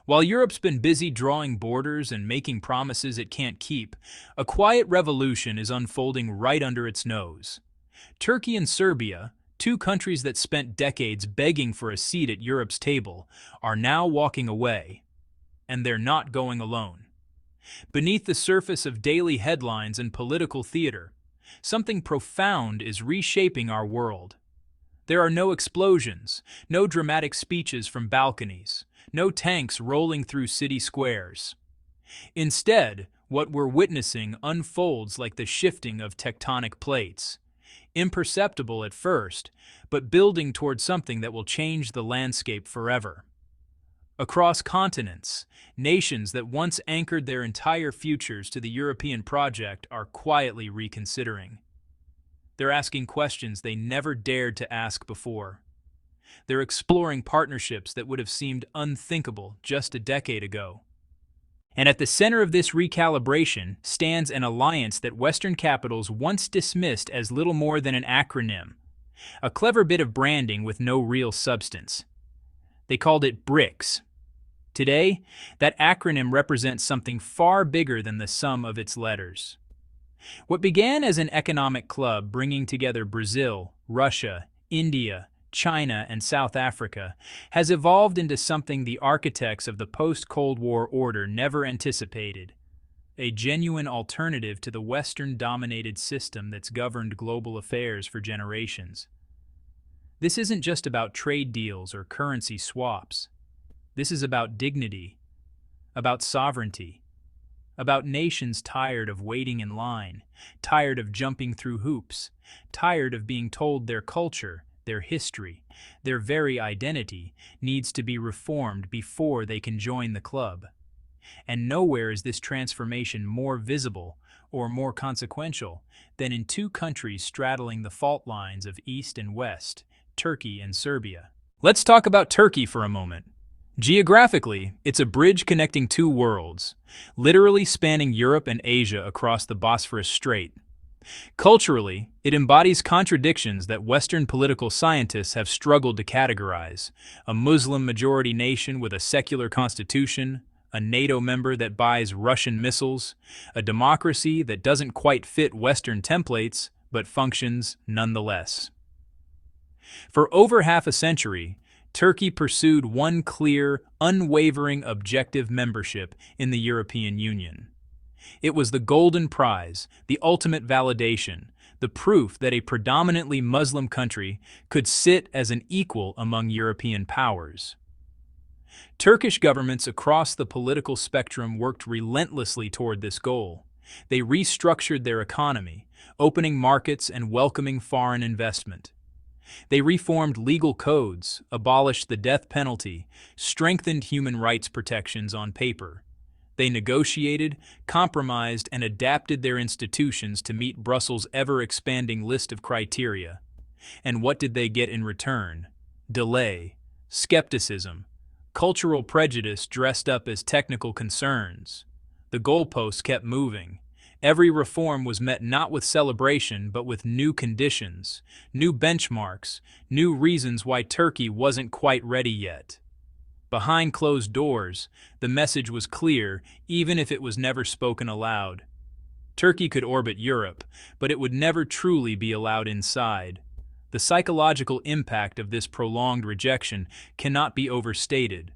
While Europe's been busy drawing borders and making promises it can't keep, a quiet revolution is unfolding right under its nose. Turkey and Serbia, two countries that spent decades begging for a seat at Europe's table, are now walking away. And they're not going alone. Beneath the surface of daily headlines and political theater, something profound is reshaping our world. There are no explosions, no dramatic speeches from balconies, no tanks rolling through city squares. Instead, what we're witnessing unfolds like the shifting of tectonic plates, imperceptible at first, but building toward something that will change the landscape forever. Across continents, nations that once anchored their entire futures to the European project are quietly reconsidering. They're asking questions they never dared to ask before. They're exploring partnerships that would have seemed unthinkable just a decade ago. And at the center of this recalibration stands an alliance that Western capitals once dismissed as little more than an acronym, a clever bit of branding with no real substance. They called it BRICS. Today, that acronym represents something far bigger than the sum of its letters. What began as an economic club bringing together Brazil, Russia, India, China, and South Africa has evolved into something the architects of the post-Cold War order never anticipated, a genuine alternative to the Western-dominated system that's governed global affairs for generations. This isn't just about trade deals or currency swaps. This is about dignity, about sovereignty, about nations tired of waiting in line, tired of jumping through hoops, tired of being told their culture, their history, their very identity needs to be reformed before they can join the club. And nowhere is this transformation more visible or more consequential than in two countries straddling the fault lines of East and West, Turkey and Serbia. Let's talk about Turkey for a moment. Geographically, it's a bridge connecting two worlds, literally spanning Europe and Asia across the Bosphorus Strait. Culturally, it embodies contradictions that Western political scientists have struggled to categorize: a Muslim-majority nation with a secular constitution, a NATO member that buys Russian missiles, a democracy that doesn't quite fit Western templates, but functions nonetheless. For over half a century, Turkey pursued one clear, unwavering objective: membership in the European Union. It was the golden prize, the ultimate validation, the proof that a predominantly Muslim country could sit as an equal among European powers. Turkish governments across the political spectrum worked relentlessly toward this goal. They restructured their economy, opening markets and welcoming foreign investment. They reformed legal codes, abolished the death penalty, strengthened human rights protections on paper. They negotiated, compromised, and adapted their institutions to meet Brussels' ever-expanding list of criteria. And what did they get in return? Delay, skepticism, cultural prejudice dressed up as technical concerns. The goalposts kept moving. Every reform was met not with celebration, but with new conditions, new benchmarks, new reasons why Turkey wasn't quite ready yet. Behind closed doors, the message was clear, even if it was never spoken aloud. Turkey could orbit Europe, but it would never truly be allowed inside. The psychological impact of this prolonged rejection cannot be overstated.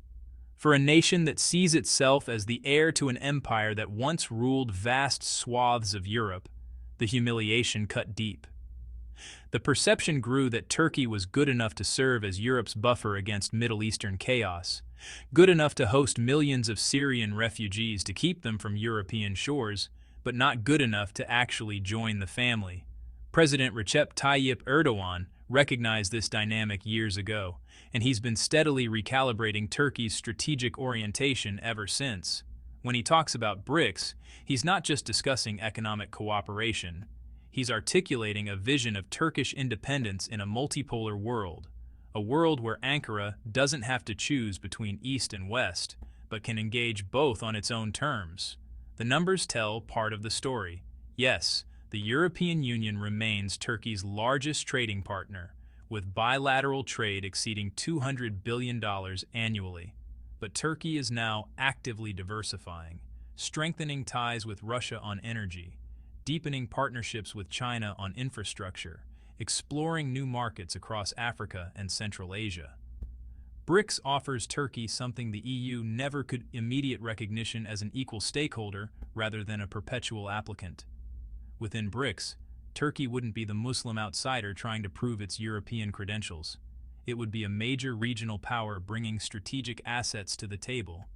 For a nation that sees itself as the heir to an empire that once ruled vast swaths of Europe, the humiliation cut deep. The perception grew that Turkey was good enough to serve as Europe's buffer against Middle Eastern chaos, good enough to host millions of Syrian refugees to keep them from European shores, but not good enough to actually join the family. President Recep Tayyip Erdogan recognized this dynamic years ago, and he's been steadily recalibrating Turkey's strategic orientation ever since. When he talks about BRICS, he's not just discussing economic cooperation. He's articulating a vision of Turkish independence in a multipolar world, a world where Ankara doesn't have to choose between East and West, but can engage both on its own terms. The numbers tell part of the story. Yes, the European Union remains Turkey's largest trading partner, with bilateral trade exceeding $200 billion annually. But Turkey is now actively diversifying, strengthening ties with Russia on energy, deepening partnerships with China on infrastructure, exploring new markets across Africa and Central Asia. BRICS offers Turkey something the EU never could: immediate recognition as an equal stakeholder rather than a perpetual applicant. Within BRICS, Turkey wouldn't be the Muslim outsider trying to prove its European credentials. It would be a major regional power bringing strategic assets to the table,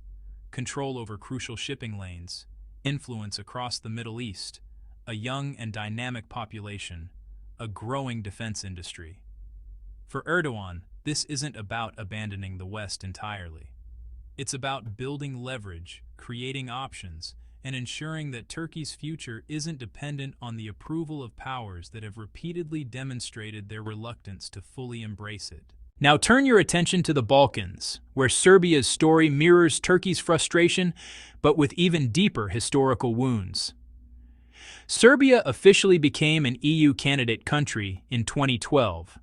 control over crucial shipping lanes, influence across the Middle East, a young and dynamic population, a growing defense industry. For Erdogan, this isn't about abandoning the West entirely. It's about building leverage, creating options, and ensuring that Turkey's future isn't dependent on the approval of powers that have repeatedly demonstrated their reluctance to fully embrace it. Now turn your attention to the Balkans, where Serbia's story mirrors Turkey's frustration, but with even deeper historical wounds. Serbia officially became an EU candidate country in 2012.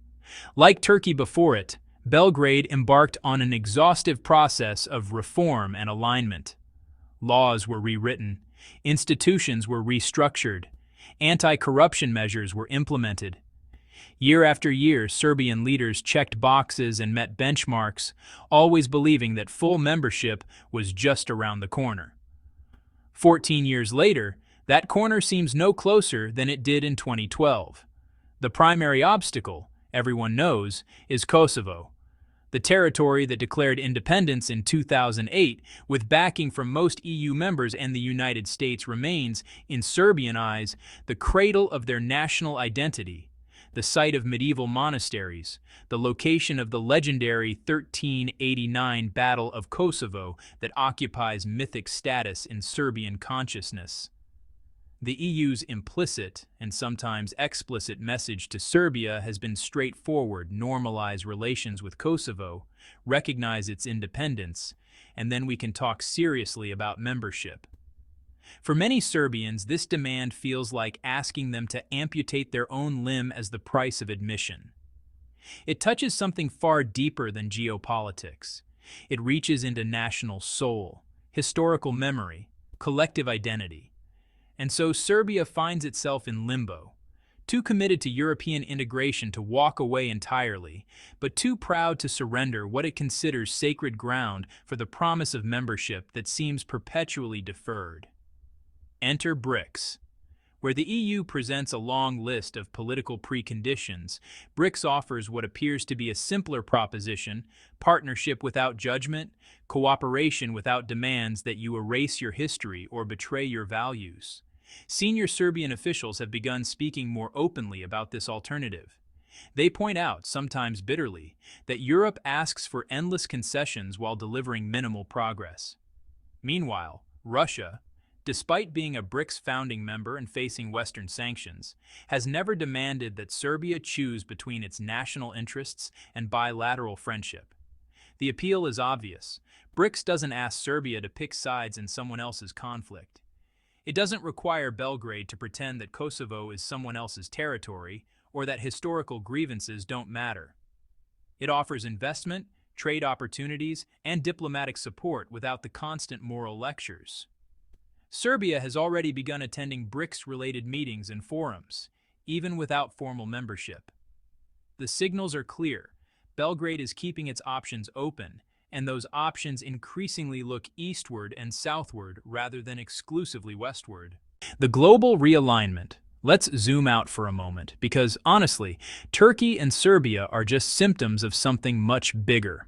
Like Turkey before it, Belgrade embarked on an exhaustive process of reform and alignment. Laws were rewritten, institutions were restructured, anti-corruption measures were implemented. Year after year, Serbian leaders checked boxes and met benchmarks, always believing that full membership was just around the corner. 14 years later, that corner seems no closer than it did in 2012. The primary obstacle, everyone knows, is Kosovo, the territory that declared independence in 2008 with backing from most EU members and the United States remains, in Serbian eyes, the cradle of their national identity, the site of medieval monasteries, the location of the legendary 1389 Battle of Kosovo that occupies mythic status in Serbian consciousness. The EU's implicit and sometimes explicit message to Serbia has been straightforward: normalize relations with Kosovo, recognize its independence, and then we can talk seriously about membership. For many Serbians, this demand feels like asking them to amputate their own limb as the price of admission. It touches something far deeper than geopolitics. It reaches into national soul, historical memory, collective identity. And so Serbia finds itself in limbo, too committed to European integration to walk away entirely, but too proud to surrender what it considers sacred ground for the promise of membership that seems perpetually deferred. Enter BRICS. Where the EU presents a long list of political preconditions, BRICS offers what appears to be a simpler proposition: partnership without judgment, cooperation without demands that you erase your history or betray your values. Senior Serbian officials have begun speaking more openly about this alternative. They point out, sometimes bitterly, that Europe asks for endless concessions while delivering minimal progress. Meanwhile, Russia, despite being a BRICS founding member and facing Western sanctions, has never demanded that Serbia choose between its national interests and bilateral friendship. The appeal is obvious. BRICS doesn't ask Serbia to pick sides in someone else's conflict. It doesn't require Belgrade to pretend that Kosovo is someone else's territory or that historical grievances don't matter. It offers investment, trade opportunities, and diplomatic support without the constant moral lectures. Serbia has already begun attending BRICS-related meetings and forums, even without formal membership. The signals are clear. Belgrade is keeping its options open, and those options increasingly look eastward and southward rather than exclusively westward. The global realignment. Let's zoom out for a moment, because honestly, Turkey and Serbia are just symptoms of something much bigger.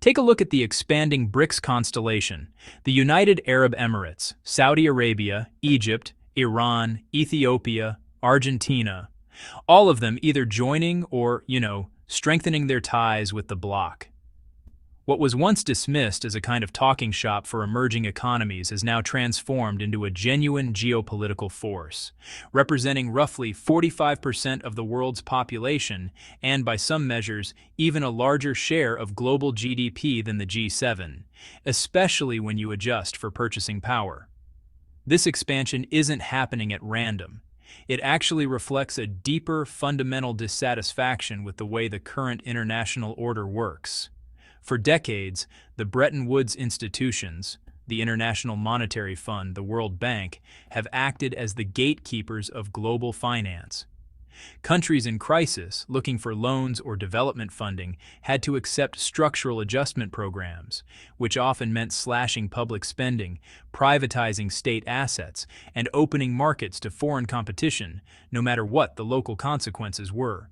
Take a look at the expanding BRICS constellation: the United Arab Emirates, Saudi Arabia, Egypt, Iran, Ethiopia, Argentina, all of them either joining or, strengthening their ties with the bloc. What was once dismissed as a kind of talking shop for emerging economies is now transformed into a genuine geopolitical force, representing roughly 45% of the world's population and, by some measures, even a larger share of global GDP than the G7, especially when you adjust for purchasing power. This expansion isn't happening at random. It actually reflects a deeper, fundamental dissatisfaction with the way the current international order works. For decades, the Bretton Woods institutions, the International Monetary Fund, the World Bank, have acted as the gatekeepers of global finance. Countries in crisis, looking for loans or development funding, had to accept structural adjustment programs, which often meant slashing public spending, privatizing state assets, and opening markets to foreign competition, no matter what the local consequences were.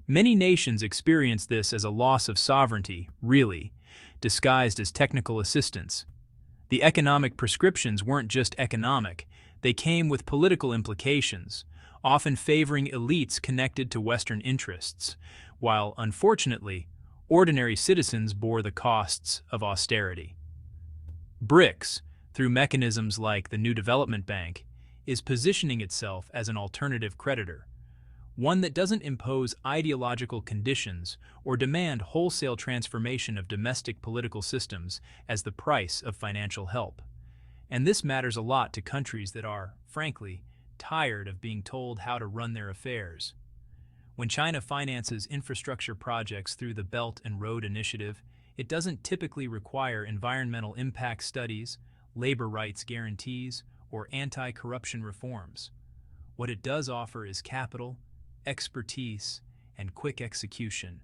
Many nations experienced this as a loss of sovereignty, really, disguised as technical assistance. The economic prescriptions weren't just economic, they came with political implications, often favoring elites connected to Western interests, while, unfortunately, ordinary citizens bore the costs of austerity. BRICS, through mechanisms like the New Development Bank, is positioning itself as an alternative creditor, one that doesn't impose ideological conditions or demand wholesale transformation of domestic political systems as the price of financial help. And this matters a lot to countries that are, frankly, tired of being told how to run their affairs. When China finances infrastructure projects through the Belt and Road Initiative, it doesn't typically require environmental impact studies, labor rights guarantees, or anti-corruption reforms. What it does offer is capital, expertise, and quick execution.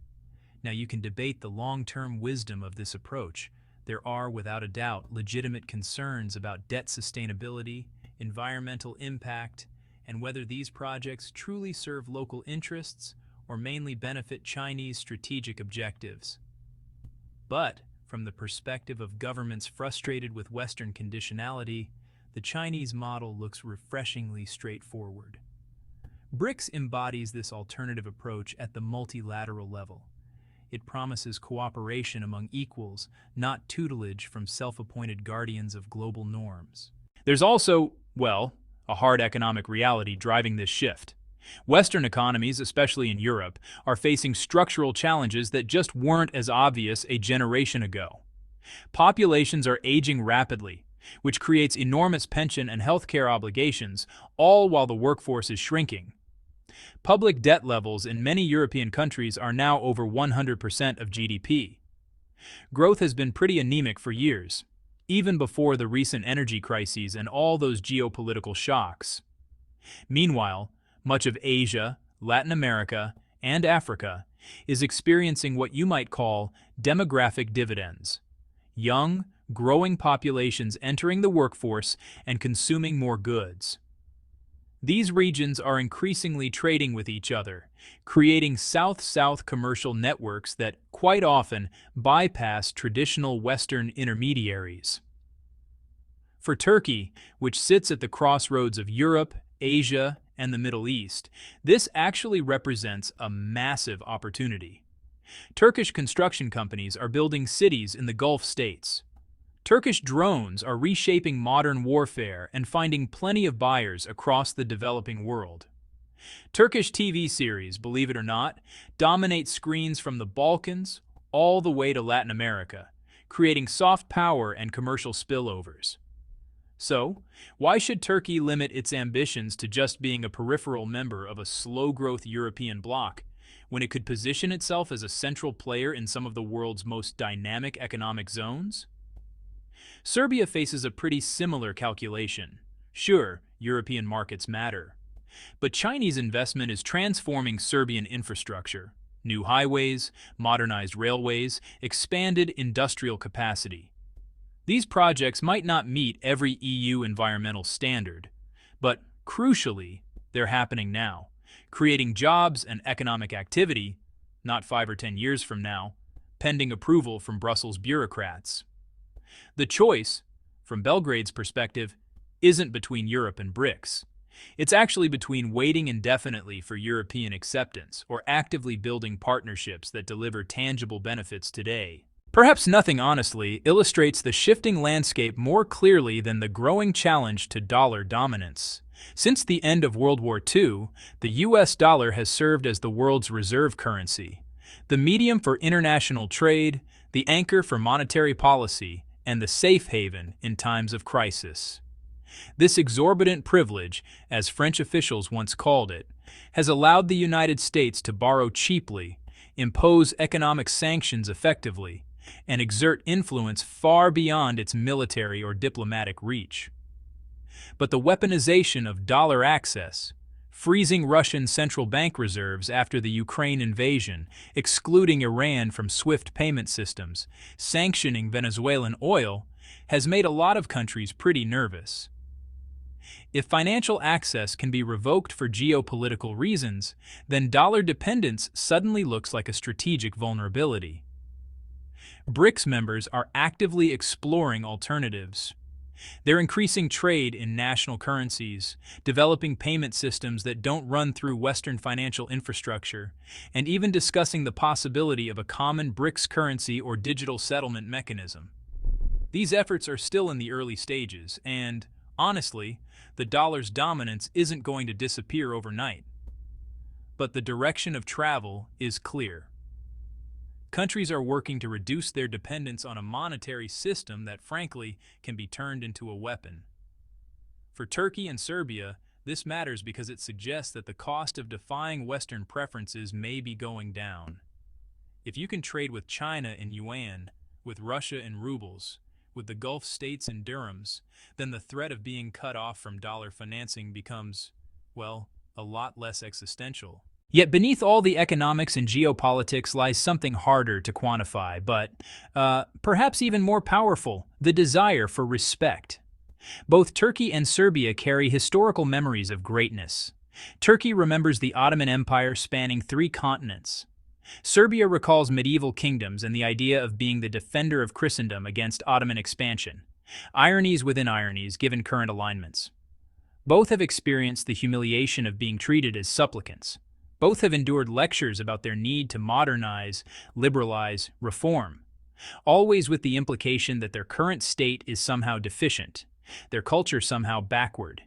Now, you can debate the long-term wisdom of this approach. There are, without a doubt, legitimate concerns about debt sustainability, environmental impact, and whether these projects truly serve local interests or mainly benefit Chinese strategic objectives. But, from the perspective of governments frustrated with Western conditionality, the Chinese model looks refreshingly straightforward. BRICS embodies this alternative approach at the multilateral level. It promises cooperation among equals, not tutelage from self-appointed guardians of global norms. There's also, well, a hard economic reality driving this shift. Western economies, especially in Europe, are facing structural challenges that just weren't as obvious a generation ago. Populations are aging rapidly, which creates enormous pension and healthcare obligations, all while the workforce is shrinking. Public debt levels in many European countries are now over 100% of GDP. Growth has been pretty anemic for years, even before the recent energy crises and all those geopolitical shocks. Meanwhile, much of Asia, Latin America, and Africa is experiencing what you might call demographic dividends. Young, growing populations entering the workforce and consuming more goods. These regions are increasingly trading with each other, creating South-South commercial networks that, quite often, bypass traditional Western intermediaries. For Turkey, which sits at the crossroads of Europe, Asia, and the Middle East, this actually represents a massive opportunity. Turkish construction companies are building cities in the Gulf states. Turkish drones are reshaping modern warfare and finding plenty of buyers across the developing world. Turkish TV series, believe it or not, dominate screens from the Balkans all the way to Latin America, creating soft power and commercial spillovers. So, why should Turkey limit its ambitions to just being a peripheral member of a slow-growth European bloc, when it could position itself as a central player in some of the world's most dynamic economic zones? Serbia faces a pretty similar calculation. Sure, European markets matter. But Chinese investment is transforming Serbian infrastructure. New highways, modernized railways, expanded industrial capacity. These projects might not meet every EU environmental standard, but crucially, they're happening now, creating jobs and economic activity, not 5 or 10 years from now, pending approval from Brussels bureaucrats. The choice, from Belgrade's perspective, isn't between Europe and BRICS. It's actually between waiting indefinitely for European acceptance or actively building partnerships that deliver tangible benefits today. Perhaps nothing, honestly, illustrates the shifting landscape more clearly than the growing challenge to dollar dominance. Since the end of World War II, the US dollar has served as the world's reserve currency, the medium for international trade, the anchor for monetary policy, and the safe haven in times of crisis. This exorbitant privilege, as French officials once called it, has allowed the United States to borrow cheaply, impose economic sanctions effectively, and exert influence far beyond its military or diplomatic reach. But the weaponization of dollar access, freezing Russian central bank reserves after the Ukraine invasion, excluding Iran from SWIFT payment systems, sanctioning Venezuelan oil, has made a lot of countries pretty nervous. If financial access can be revoked for geopolitical reasons, then dollar dependence suddenly looks like a strategic vulnerability. BRICS members are actively exploring alternatives. They're increasing trade in national currencies, developing payment systems that don't run through Western financial infrastructure, and even discussing the possibility of a common BRICS currency or digital settlement mechanism. These efforts are still in the early stages, and, honestly, the dollar's dominance isn't going to disappear overnight. But the direction of travel is clear. Countries are working to reduce their dependence on a monetary system that, frankly, can be turned into a weapon. For Turkey and Serbia, this matters because it suggests that the cost of defying Western preferences may be going down. If you can trade with China in yuan, with Russia in rubles, with the Gulf states in dirhams, then the threat of being cut off from dollar financing becomes, well, a lot less existential. Yet beneath all the economics and geopolitics lies something harder to quantify, but perhaps even more powerful: the desire for respect. Both Turkey and Serbia carry historical memories of greatness. Turkey remembers the Ottoman Empire spanning 3 continents. Serbia recalls medieval kingdoms and the idea of being the defender of Christendom against Ottoman expansion. Ironies within ironies, given current alignments. Both have experienced the humiliation of being treated as supplicants. Both have endured lectures about their need to modernize, liberalize, reform, always with the implication that their current state is somehow deficient, their culture somehow backward.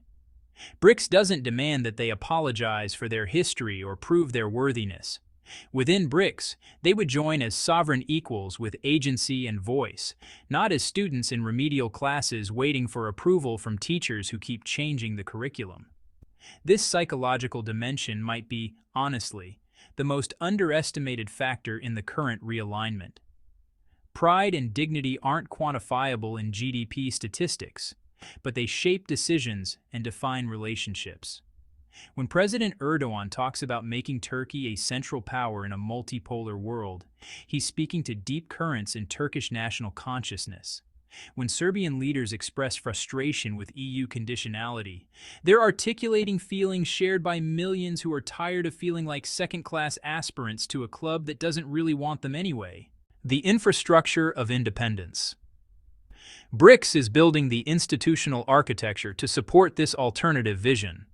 BRICS doesn't demand that they apologize for their history or prove their worthiness. Within BRICS, they would join as sovereign equals with agency and voice, not as students in remedial classes waiting for approval from teachers who keep changing the curriculum. This psychological dimension might be, honestly, the most underestimated factor in the current realignment. Pride and dignity aren't quantifiable in GDP statistics, but they shape decisions and define relationships. When President Erdogan talks about making Turkey a central power in a multipolar world, he's speaking to deep currents in Turkish national consciousness. When Serbian leaders express frustration with EU conditionality, they're articulating feelings shared by millions who are tired of feeling like second-class aspirants to a club that doesn't really want them anyway. The infrastructure of independence. BRICS is building the institutional architecture to support this alternative vision.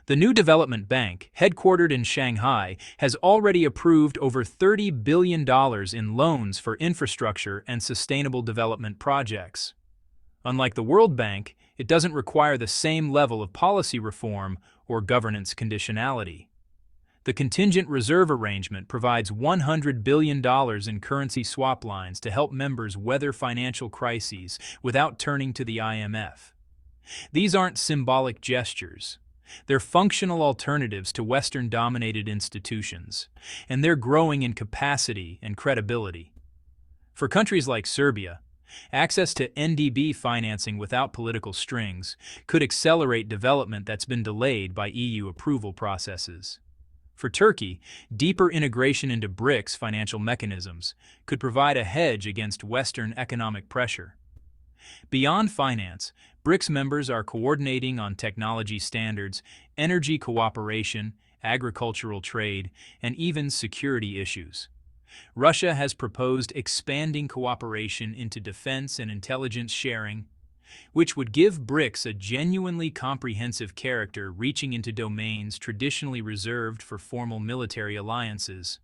The new development bank, headquartered in Shanghai, has already approved over $30 billion in loans for infrastructure and sustainable development projects. Unlike the World Bank, it doesn't require the same level of policy reform or governance conditionality. The contingent reserve arrangement provides $100 billion in currency swap lines to help members weather financial crises without turning to the IMF. These aren't symbolic gestures. They're functional alternatives to Western-dominated institutions, and they're growing in capacity and credibility. For countries like Serbia, access to NDB financing without political strings could accelerate development that's been delayed by EU approval processes. For Turkey, deeper integration into BRICS financial mechanisms could provide a hedge against Western economic pressure. Beyond finance, BRICS members are coordinating on technology standards, energy cooperation, agricultural trade, and even security issues. Russia has proposed expanding cooperation into defense and intelligence sharing, which would give BRICS a genuinely comprehensive character reaching into domains traditionally reserved for formal military alliances.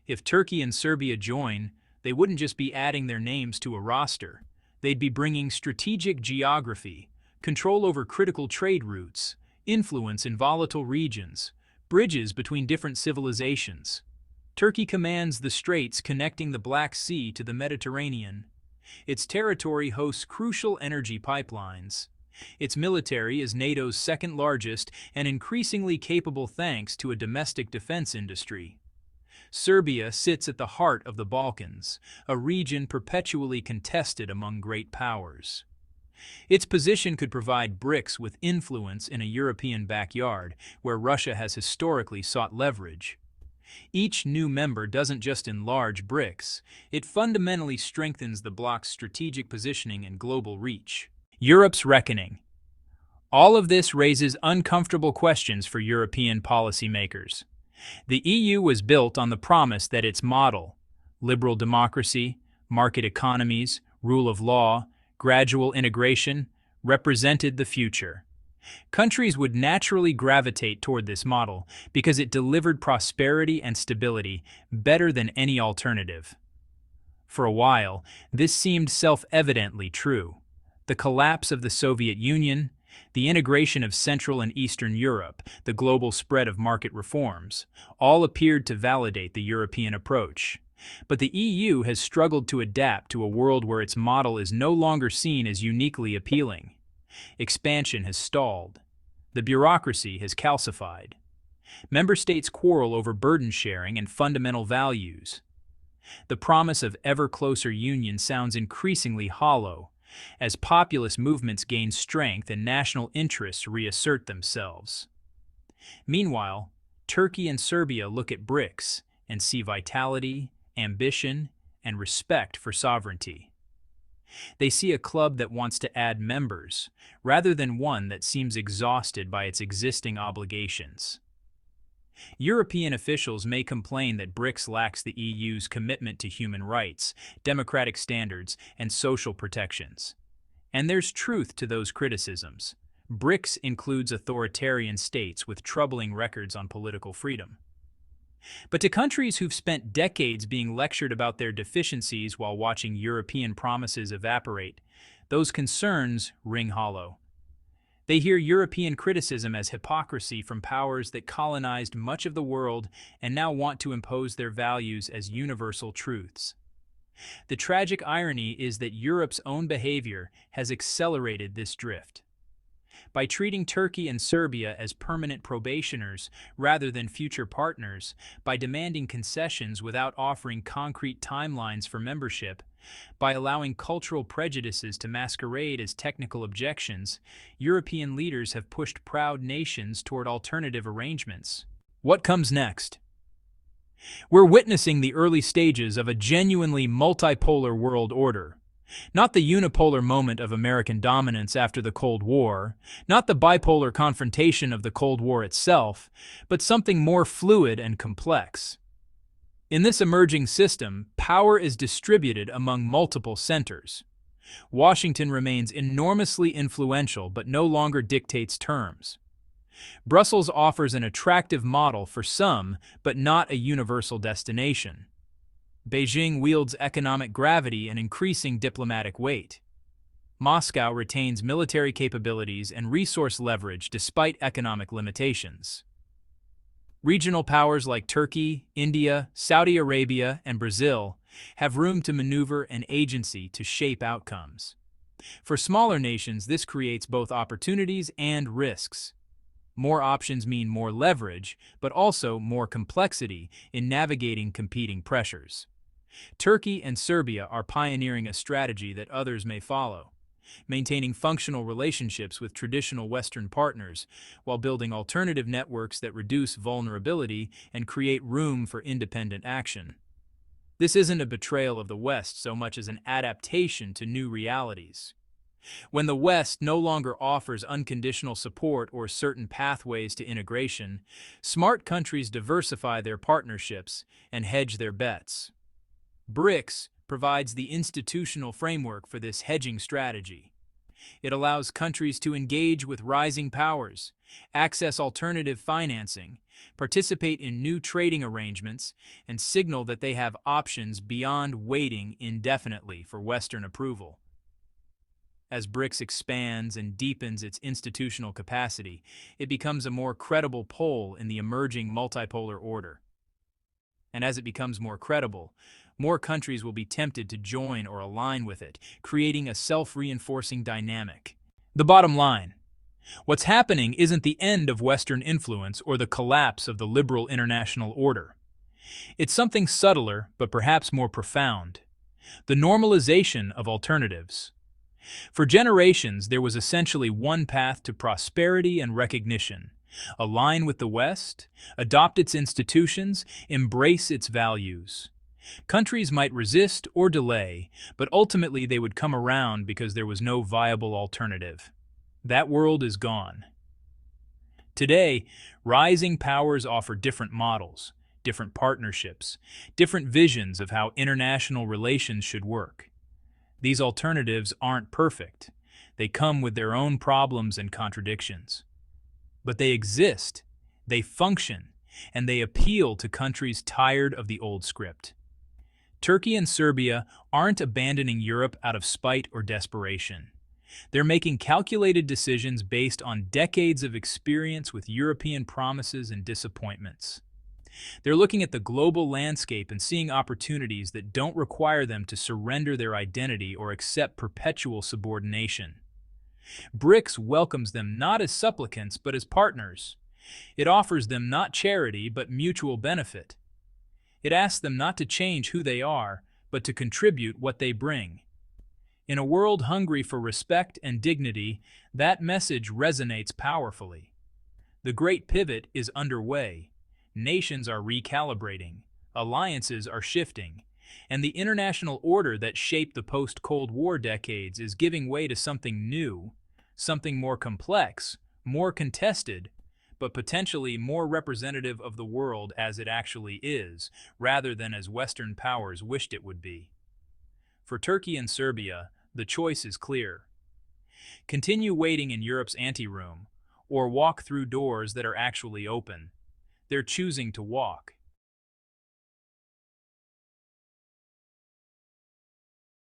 If Turkey and Serbia join, they wouldn't just be adding their names to a roster. They'd be bringing strategic geography, control over critical trade routes, influence in volatile regions, bridges between different civilizations. Turkey commands the straits connecting the Black Sea to the Mediterranean. Its territory hosts crucial energy pipelines. Its military is NATO's second largest and increasingly capable thanks to a domestic defense industry. Serbia sits at the heart of the Balkans, a region perpetually contested among great powers. Its position could provide BRICS with influence in a European backyard where Russia has historically sought leverage. Each new member doesn't just enlarge BRICS, it fundamentally strengthens the bloc's strategic positioning and global reach. Europe's reckoning. All of this raises uncomfortable questions for European policymakers. The EU was built on the promise that its model, liberal democracy, market economies, rule of law, gradual integration, represented the future. Countries would naturally gravitate toward this model because it delivered prosperity and stability better than any alternative. For a while, this seemed self-evidently true. The collapse of the Soviet Union, the integration of Central and Eastern Europe, the global spread of market reforms, all appeared to validate the European approach. But the EU has struggled to adapt to a world where its model is no longer seen as uniquely appealing. Expansion has stalled. The bureaucracy has calcified. Member states quarrel over burden sharing and fundamental values. The promise of ever closer union sounds increasingly hollow, as populist movements gain strength and national interests reassert themselves. Meanwhile, Turkey and Serbia look at BRICS and see vitality, ambition, and respect for sovereignty. They see a club that wants to add members, rather than one that seems exhausted by its existing obligations. European officials may complain that BRICS lacks the EU's commitment to human rights, democratic standards, and social protections. And there's truth to those criticisms. BRICS includes authoritarian states with troubling records on political freedom. But to countries who've spent decades being lectured about their deficiencies while watching European promises evaporate, those concerns ring hollow. They hear European criticism as hypocrisy from powers that colonized much of the world and now want to impose their values as universal truths. The tragic irony is that Europe's own behavior has accelerated this drift. By treating Turkey and Serbia as permanent probationers rather than future partners, by demanding concessions without offering concrete timelines for membership, by allowing cultural prejudices to masquerade as technical objections, European leaders have pushed proud nations toward alternative arrangements. What comes next? We're witnessing the early stages of a genuinely multipolar world order. Not the unipolar moment of American dominance after the Cold War, not the bipolar confrontation of the Cold War itself, but something more fluid and complex. In this emerging system, power is distributed among multiple centers. Washington remains enormously influential but no longer dictates terms. Brussels offers an attractive model for some, but not a universal destination. Beijing wields economic gravity and increasing diplomatic weight. Moscow retains military capabilities and resource leverage despite economic limitations. Regional powers like Turkey, India, Saudi Arabia, and Brazil have room to maneuver and agency to shape outcomes. For smaller nations, this creates both opportunities and risks. More options mean more leverage, but also more complexity in navigating competing pressures. Turkey and Serbia are pioneering a strategy that others may follow, maintaining functional relationships with traditional Western partners while building alternative networks that reduce vulnerability and create room for independent action. This isn't a betrayal of the West so much as an adaptation to new realities. When the West no longer offers unconditional support or certain pathways to integration, smart countries diversify their partnerships and hedge their bets. BRICS provides the institutional framework for this hedging strategy. It allows countries to engage with rising powers, access alternative financing, participate in new trading arrangements, and signal that they have options beyond waiting indefinitely for Western approval. As BRICS expands and deepens its institutional capacity, it becomes a more credible pole in the emerging multipolar order. And as it becomes more credible, more countries will be tempted to join or align with it, creating a self-reinforcing dynamic. The bottom line: what's happening isn't the end of Western influence or the collapse of the liberal international order. It's something subtler, but perhaps more profound. The normalization of alternatives. For generations, there was essentially one path to prosperity and recognition. Align with the West, adopt its institutions, embrace its values. Countries might resist or delay, but ultimately they would come around because there was no viable alternative. That world is gone. Today, rising powers offer different models, different partnerships, different visions of how international relations should work. These alternatives aren't perfect. They come with their own problems and contradictions. But they exist, they function, and they appeal to countries tired of the old script. Turkey and Serbia aren't abandoning Europe out of spite or desperation. They're making calculated decisions based on decades of experience with European promises and disappointments. They're looking at the global landscape and seeing opportunities that don't require them to surrender their identity or accept perpetual subordination. BRICS welcomes them not as supplicants but as partners. It offers them not charity but mutual benefit. It asks them not to change who they are, but to contribute what they bring. In a world hungry for respect and dignity, that message resonates powerfully. The great pivot is underway. Nations are recalibrating, alliances are shifting, and the international order that shaped the post-Cold War decades is giving way to something new, something more complex, more contested, but potentially more representative of the world as it actually is, rather than as Western powers wished it would be. For Turkey and Serbia, the choice is clear. Continue waiting in Europe's anteroom, or walk through doors that are actually open. They're choosing to walk.